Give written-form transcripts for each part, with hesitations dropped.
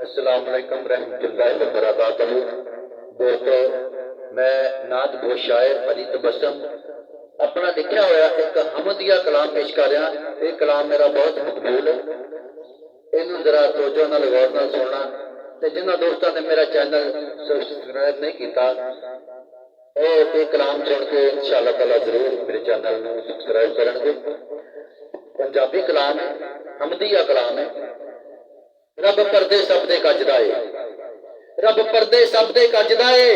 अस्सलाम वालेकुम रहमतुल्लाहि व बरकातहू। दोस्तों, मैं नात गो शायर अली तबस्सुम अपना लिखा होया एक हमदिया कलाम पेश कर रहा। ये कलाम मेरा बहुत मकबूल है, इनू जरा तवज्जो नाल गौर नाल सुनना। ते जिन्हां दोस्तां ने मेरा चैनल सबसक्राइब नहीं किया ये कलाम सुन के इंशाअल्लाह ताला जरूर मेरे चैनल को सबसक्राइब करेंगे। पंजाबी कलाम है, हमदिया कलाम है। रब परदे सब दे गजदा है, रब परदे सब दे गजदा है,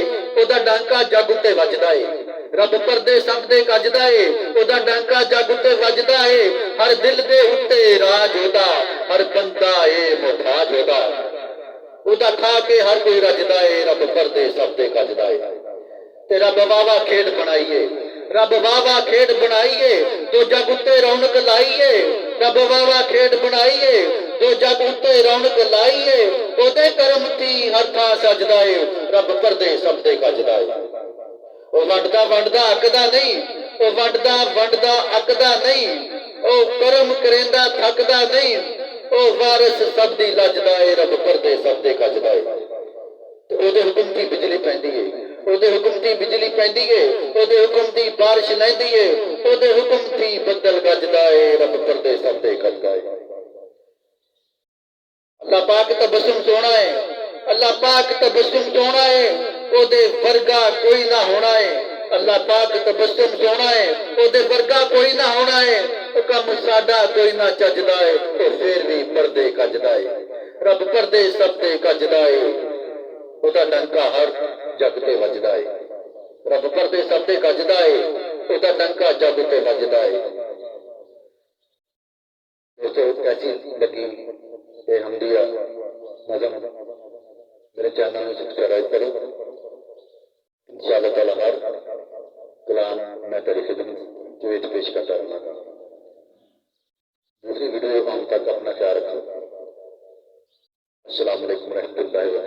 ओदा डांका जग उत्ते वजदा है। रब परदे सब दे गजदा है, ओदा डांका जग उत्ते वजदा है। हर दिल दे उत्ते राज ओदा, हर बंदा ए मुहताज ओदा, ओदा खा के हर कोई रजदा है। रब परदे सब दे गजदा है। ते रब वावा खेड बनाईए, रब वावा खेड बनाईए, तो जग उत्ते रौनक लाईए। रब वावा खेड बनाईए, तो जग उत्ते रौनक लाईए। ओदे करम थी हर थां सजदा है। रब परदे सब दे गजदा है। ओ वंडदा वंडदा अकदा नहीं, ओ वंडदा वंडदा अकदा नहीं, ओ करम करेंदा थकदा नहीं, ओ वारिस सब दी लजदा है। रब परदे सब दे गजदा है। ओदे हुक्म दी बिजली पैंदी है, ओदे हुक्म दी बिजली पैंदी है, ओदे हुक्म दी बारिश लैंदी है, ओदे हुक्म दी बदल गजदा है। रब परदे सब दे गजदा है। अल्लाह पाक तबस्सुम सोना है, अल्लाह पाक तबस्सुम सोना है, ओदे वर्गा कोई ना होना है। अल्लाह पाक तबस्सुम सोना है, ओदे वर्गा कोई ना होना है। ओ कम साडा कोई ना चजदा है, तो फिर भी परदे गजदा है। रब परदे सब दे गजदा है, ओदा डंका हर जग ते वजदा है। रब परदे सब दे गजदा है, ओदा डंका जग ते वजदा है। दोस्तों, कैसी लगी ये हमदिया नज़म? मेरे चैनल में सब्सक्राइब करो। इंशाअल्लाह ताला हर कलाम मैं तेरी खिदमत में पेश करता रहूँगा। दूसरी वीडियो आने तक अपना ख्याल रखो। अस्सलाम वालेकुम रहमतुल्लाहि व